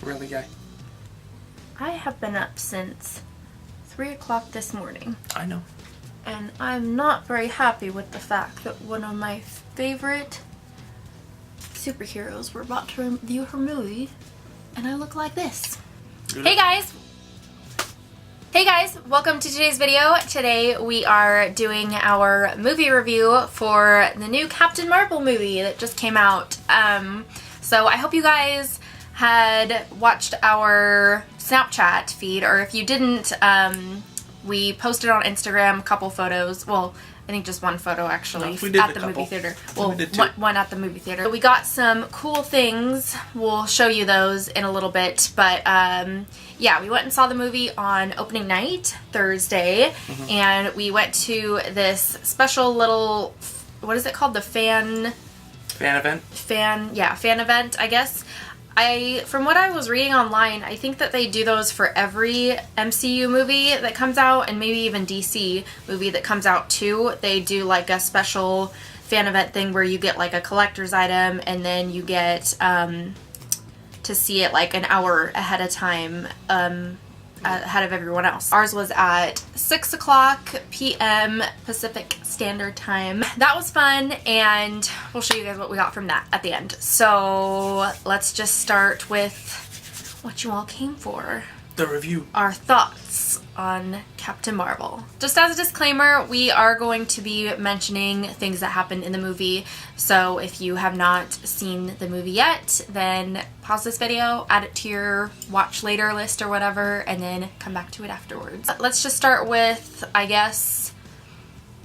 Really, guy? I have been up since 3 o'clock this morning. I know. And I'm not very happy with the fact that one of my favorite superheroes were about to review her movie, and I look like this. Hey guys! Hey guys! Welcome to today's video. Today we are doing our movie review for the new Captain Marvel movie that just came out. So I hope you guys had watched our Snapchat feed, or if you didn't, we posted on Instagram a couple photos. Well, I think just one photo actually at the movie theater. Well, one at the movie theater. We got some cool things. We'll show you those in a little bit, but yeah, we went and saw the movie on opening night, Thursday, and we went to this special little, what is it called? The fan event? Fan event, I guess. From what I was reading online, I think that they do those for every MCU movie that comes out, and maybe even DC movie that comes out too. They do like a special fan event thing where you get like a collector's item, and then you get to see it like an hour ahead of time, ahead of everyone else. Ours was at 6 o'clock p.m. Pacific Standard Time. That was fun, and we'll show you guys what we got from that at the end. So let's just start with what you all came for. The review. Our thoughts on Captain Marvel. Just as a disclaimer, we are going to be mentioning things that happened in the movie. So if you have not seen the movie yet, then pause this video, add it to your watch later list or whatever, and then come back to it afterwards. Let's just start with, I guess,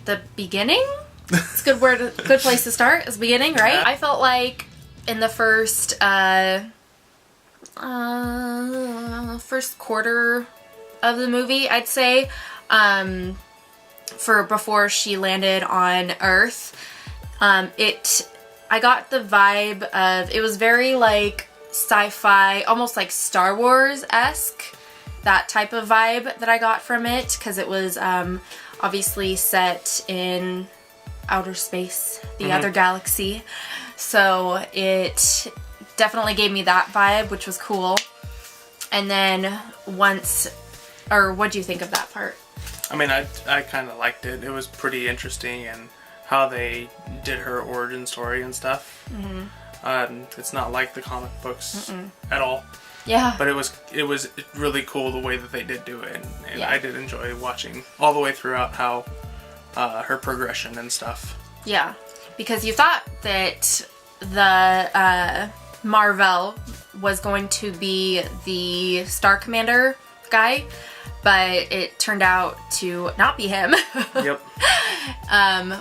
the beginning. It's a good place to start is beginning, right? Yeah. I felt like in the first first quarter of the movie, I'd say, for before she landed on Earth, I got the vibe of, it was very like sci-fi, almost like Star Wars-esque, that type of vibe that I got from it, because it was obviously set in outer space, the other galaxy, so it definitely gave me that vibe, which was cool. And then what do you think of that part? I mean, I kind of liked it. It was pretty interesting, and how they did her origin story and stuff. It's not like the comic books at all. Yeah. But it was really cool the way that they did do it, and yeah. I did enjoy watching all the way throughout how her progression and stuff. Yeah, because you thought that the Marvel was going to be the Star Commander guy, but it turned out to not be him. Yep.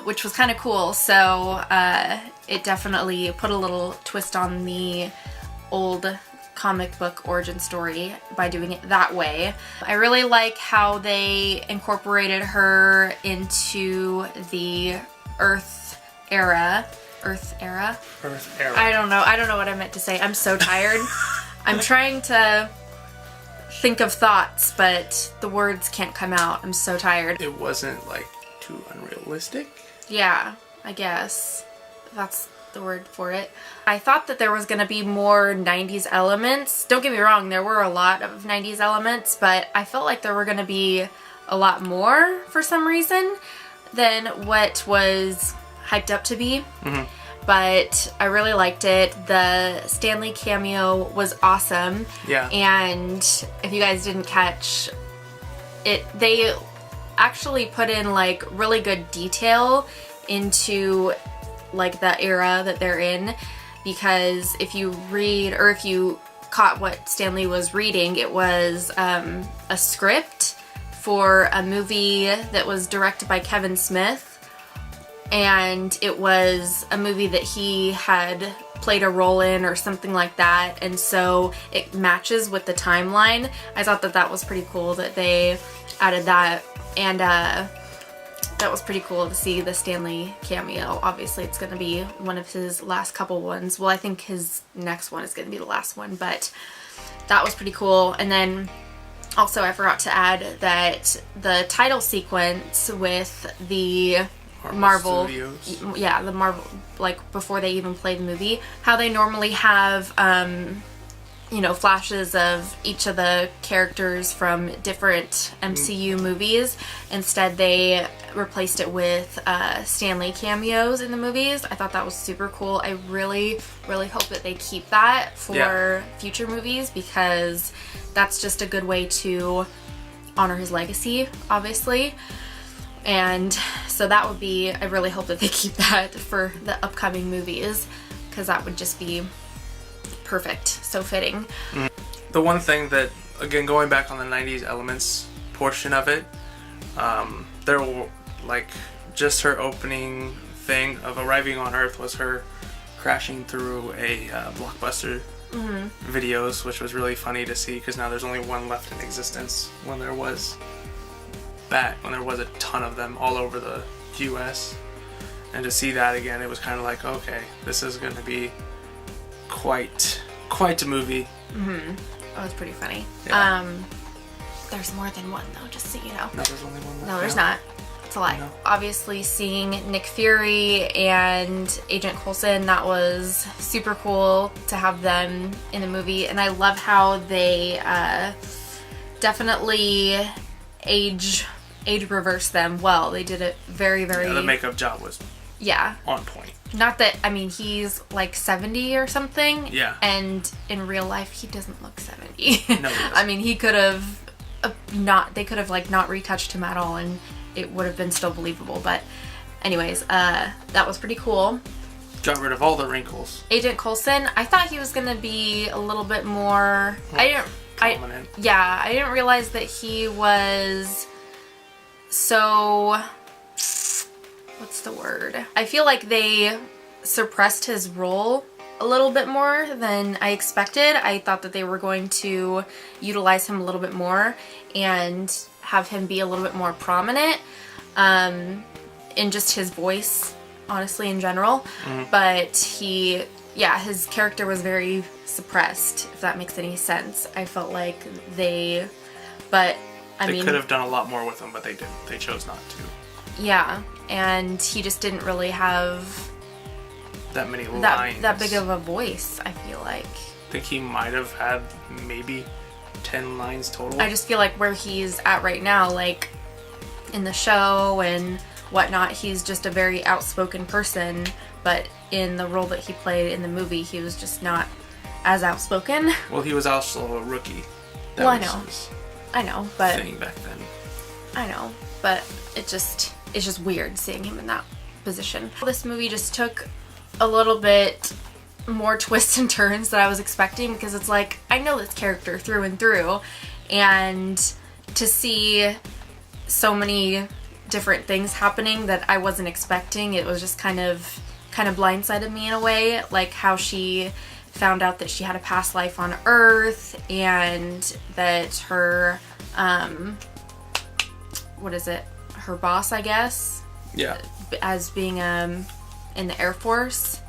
Which was kind of cool. So it definitely put a little twist on the old comic book origin story by doing it that way. I really like how they incorporated her into the Earth era. I don't know what I meant to say. I'm so tired. I'm trying to think of thoughts, but the words can't come out. I'm so tired. It wasn't like too unrealistic. Yeah, I guess that's the word for it. I thought that there was going to be more 90s elements. Don't get me wrong, there were a lot of 90s elements, but I felt like there were going to be a lot more for some reason than what was hyped up to be. But I really liked it. The Stan Lee cameo was awesome. Yeah. And if you guys didn't catch it, they actually put in like really good detail into like the era that they're in, because if you read, or if you caught what Stan Lee was reading, it was a script for a movie that was directed by Kevin Smith, and it was a movie that he had played a role in or something like that, and so it matches with the timeline. I thought that that was pretty cool that they added that, and that was pretty cool to see the Stan Lee cameo. Obviously it's going to be one of his last couple ones. Well, I think his next one is going to be the last one, but that was pretty cool. And then also I forgot to add that the title sequence with the Marvel Studios. Yeah, the Marvel, like before they even play the movie, how they normally have you know, flashes of each of the characters from different MCU movies. Instead, they replaced it with Stan Lee cameos in the movies. I thought that was super cool. I really, really hope that they keep that for future movies, because that's just a good way to honor his legacy, obviously. And so that would be, I really hope that they keep that for the upcoming movies, because that would just be perfect, so fitting. The one thing that, again, going back on the 90s elements portion of it, there were, like, just her opening thing of arriving on Earth was her crashing through a Blockbuster videos, which was really funny to see, because now there's only one left in existence, when there was a ton of them all over the US. And to see that again, it was kind of like, okay, this is going to be quite a movie. That was pretty funny. Yeah. There's more than one, though, just so you know. No, there's only one left. No, there's not. It's a lie. No. Obviously, seeing Nick Fury and Agent Coulson, that was super cool to have them in the movie. And I love how they definitely age reverse them well. They did it very, very... Yeah, the makeup job was on point. Not that, I mean, he's like 70 or something. Yeah. And in real life, he doesn't look 70. No, he doesn't. I mean, he could have they could have like not retouched him at all, and it would have been still believable. But anyways, that was pretty cool. Got rid of all the wrinkles. Agent Coulson, I thought he was gonna be a little bit more... Prominent. I didn't realize that he was so... What's the word? I feel like they suppressed his role a little bit more than I expected. I thought that they were going to utilize him a little bit more and have him be a little bit more prominent in just his voice, honestly, in general. But his character was very suppressed, if that makes any sense. I felt like they could have done a lot more with him, but they didn't. They chose not to. Yeah, and he just didn't really have that many lines. That big of a voice, I feel like. I think he might have had maybe 10 lines total. I just feel like where he's at right now, like in the show and whatnot, he's just a very outspoken person, but in the role that he played in the movie, he was just not as outspoken. Well, he was also a rookie. I know, but thing back then. I know, but it's just weird seeing him in that position. This movie just took a little bit more twists and turns than I was expecting, because it's like, I know this character through and through, and to see so many different things happening that I wasn't expecting, it was just kind of blindsided me in a way, like how she found out that she had a past life on Earth, and that her her boss, I guess, as being in the Air Force,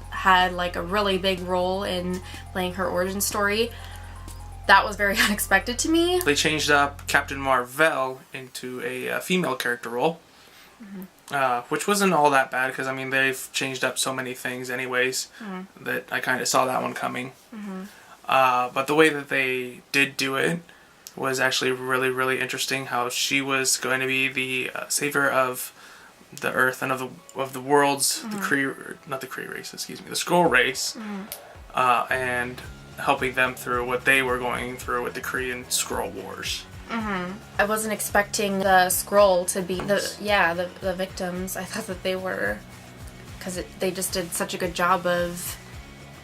had like a really big role in playing her origin story. That was very unexpected to me. They changed up Captain Marvel into a female character role, which wasn't all that bad, because I mean, they've changed up so many things anyways that I kind of saw that one coming. But the way that they did do it was actually really, really interesting, how she was going to be the savior of the Earth and of the world's the Skrull race, and helping them through what they were going through with the Korean Skrull Wars. I wasn't expecting the Skrull to be the victims. I thought that they were, because they just did such a good job of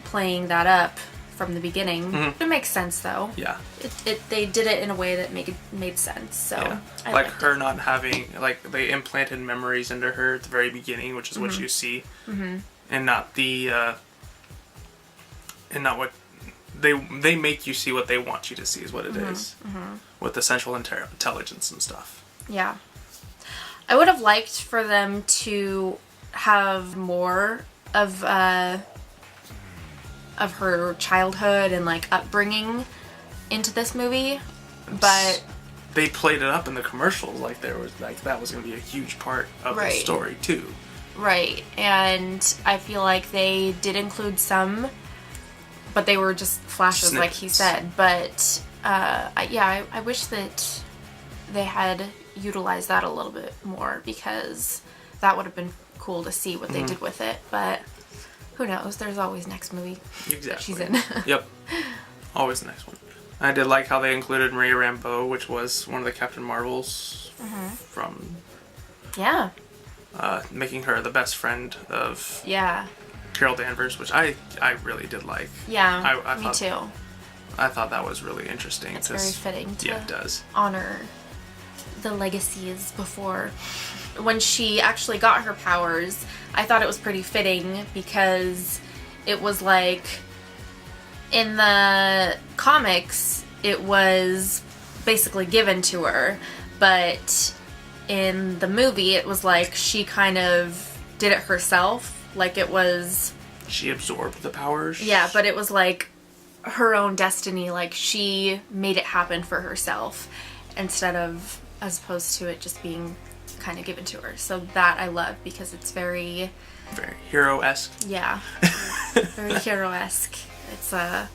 playing that up from the beginning. It makes sense though. Yeah. They did it in a way that made sense. So I like her not having, like, they implanted memories into her at the very beginning, which is what you see, and not what they make you see. What they want you to see is what it is, with the central intelligence and stuff. Yeah. I would have liked for them to have more of her childhood and like upbringing into this movie, but they played it up in the commercials like there was, like, that was going to be a huge part of the story too. Right. And I feel like they did include some, but they were just flashes, like he Snippets. said. But I wish that they had utilized that a little bit more, because that would have been cool to see what they did with it. But who knows? There's always next movie that she's in. Yep. Always the next one. I did like how they included Maria Rambeau, which was one of the Captain Marvels from Yeah. making her the best friend of Yeah. Carol Danvers, which I really did like. Yeah. I me thought, too. I thought that was really interesting. It's very fitting to Yeah, it does. honor the legacies before. When she actually got her powers, I thought it was pretty fitting, because it was like, in the comics, it was basically given to her, but in the movie, it was like she kind of did it herself. Like, it was... She absorbed the powers. Yeah, but it was like her own destiny. Like, she made it happen for herself, instead of, as opposed to it just being kind of given to her. So that I love, because it's very hero-esque. Yeah. Very hero-esque. It's a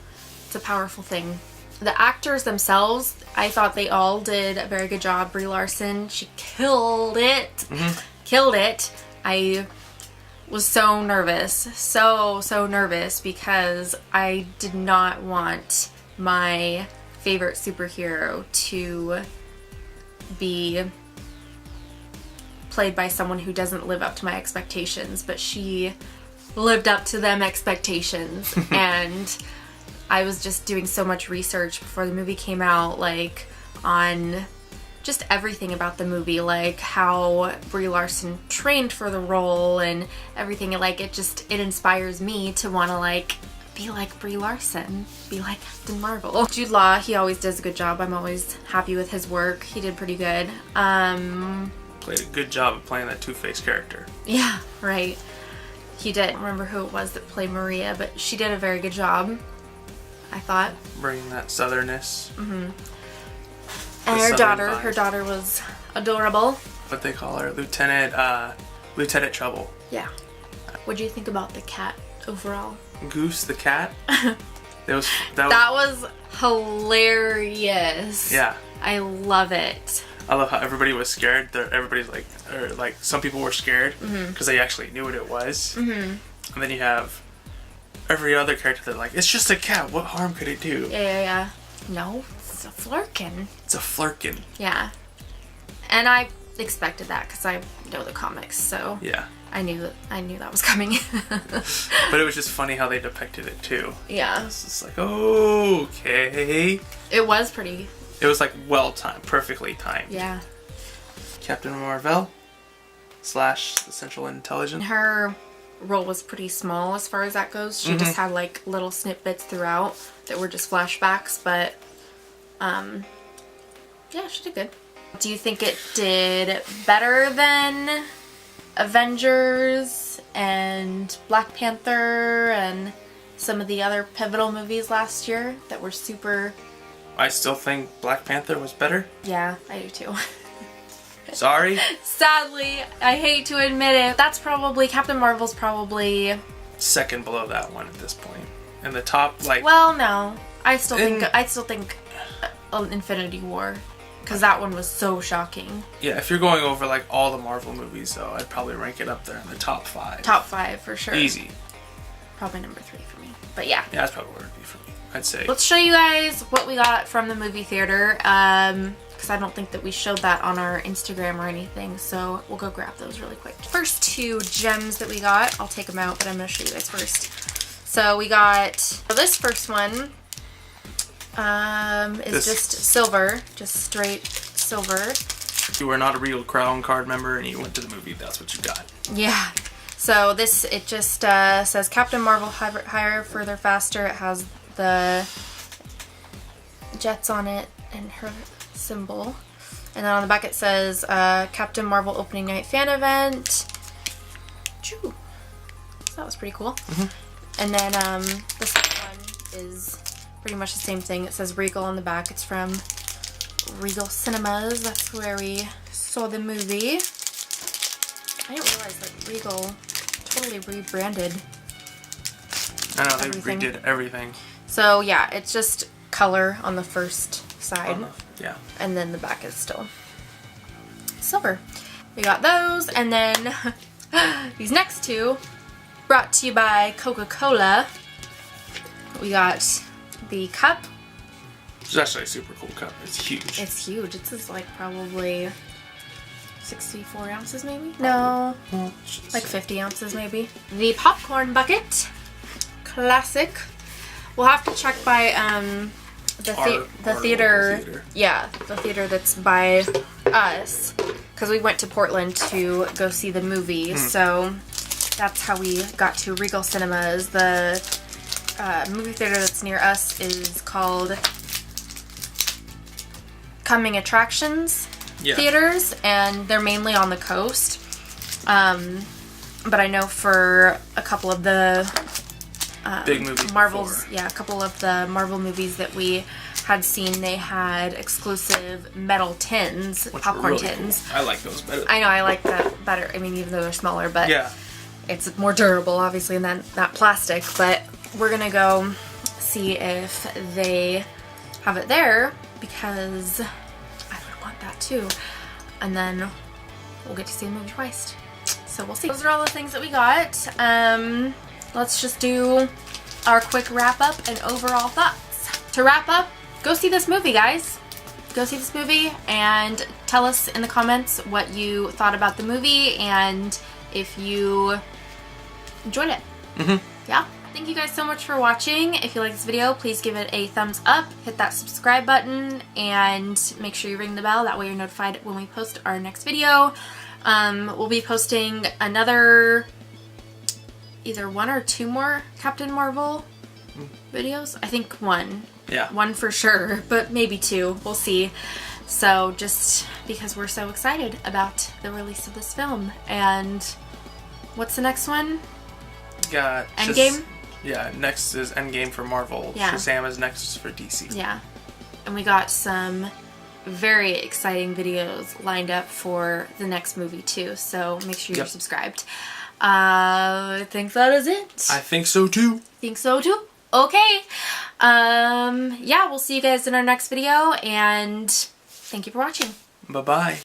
powerful thing. The actors themselves, I thought they all did a very good job. Brie Larson, she killed it. Killed it. I was so nervous. So nervous, because I did not want my favorite superhero to be played by someone who doesn't live up to my expectations, but she lived up to them expectations. And I was just doing so much research before the movie came out, like on just everything about the movie, like how Brie Larson trained for the role and everything. Like, it inspires me to want to like be like Brie Larson, be like Captain Marvel. Jude Law, he always does a good job. I'm always happy with his work. He did pretty good. Played a good job of playing that Two-Face character. Yeah, right. He did. I don't remember who it was that played Maria, but she did a very good job, I thought. Bringing that southernness. And her daughter was adorable. What they call her, Lieutenant Trouble. Yeah. What do you think about the cat overall? Goose the cat. That was hilarious. Yeah. I love it. I love how everybody was scared. Everybody's like, or like some people were scared because they actually knew what it was. And then you have every other character that like, it's just a cat. What harm could it do? Yeah. No, it's a flurkin. It's a flurkin. Yeah. And I expected that, because I know the comics, so yeah. I knew that was coming. But it was just funny how they depicted it too. Yeah. It's just like, okay. It was pretty. It was like well timed, perfectly timed. Yeah. Captain Marvel / the Central Intelligence. Her role was pretty small as far as that goes. She just had like little snippets throughout that were just flashbacks, but yeah, she did good. Do you think it did better than Avengers and Black Panther and some of the other pivotal movies last year that were super... I still think Black Panther was better. Yeah, I do too. Sorry. Sadly, I hate to admit it. That's probably... Captain Marvel's probably... second below that one at this point. And the top, like... Well, no. I still think Infinity War. Because that one was so shocking. Yeah, if you're going over like all the Marvel movies though, I'd probably rank it up there in the top 5. Top 5 for sure. Easy. Probably number 3 for me. But yeah. Yeah, that's probably where it'd be for me, I'd say. Let's show you guys what we got from the movie theater. Because I don't think that we showed that on our Instagram or anything. So we'll go grab those really quick. First 2 gems that we got. I'll take them out, but I'm going to show you guys first. So we got this first one. Is just silver, just straight silver. You were not a Regal Crown card member and you went to the movie, that's what you got. Yeah. So this, it just says Captain Marvel higher, further, faster. It has the jets on it and her symbol. And then on the back it says Captain Marvel opening night fan event. Choo. So that was pretty cool. And then the second one is pretty much the same thing. It says Regal on the back. It's from Regal Cinemas. That's where we saw the movie. I didn't realize that Regal totally rebranded. I know, everything. they redid everything. So yeah, it's just color on the first side. Yeah. And then the back is still silver. We got those, and then these next two, brought to you by Coca-Cola. We got the cup. It's actually a super cool cup. It's huge. It's huge. It's like probably 64 ounces maybe? No, like 50 ounces maybe. The popcorn bucket. Classic. We'll have to check by the theater. Yeah, the theater that's by us, because we went to Portland to go see the movie. So that's how we got to Regal Cinemas. The movie theater that's near us is called Coming Attractions Theaters, and they're mainly on the coast. But I know for a couple of the big movies Marvel's, before. a couple of the Marvel movies that we had seen, they had exclusive metal tins, popcorn really tins. Cool. I like those better. I know, I like that better. I mean, even though they're smaller, but yeah, it's more durable, obviously, than that plastic. But we're gonna go see if they have it there, because I would want that too. And then we'll get to see the movie twice. So we'll see. Those are all the things that we got. Let's just do our quick wrap up and overall thoughts. To wrap up, go see this movie, guys. Go see this movie and tell us in the comments what you thought about the movie and if you enjoyed it. Yeah. Thank you guys so much for watching. If you like this video, please give it a thumbs up, hit that subscribe button, and make sure you ring the bell. That way you're notified when we post our next video. We'll be posting another, either 1 or 2 more Captain Marvel videos. I think 1. Yeah. 1 for sure, but maybe 2. We'll see. So just because we're so excited about the release of this film. And what's the next one? Got Endgame? Yeah, next is Endgame for Marvel. Yeah. Shazam is next for DC. Yeah. And we got some very exciting videos lined up for the next movie too, so make sure you're subscribed. I think that is it. I think so too. Think so too? Okay. Yeah, we'll see you guys in our next video, and thank you for watching. Bye-bye.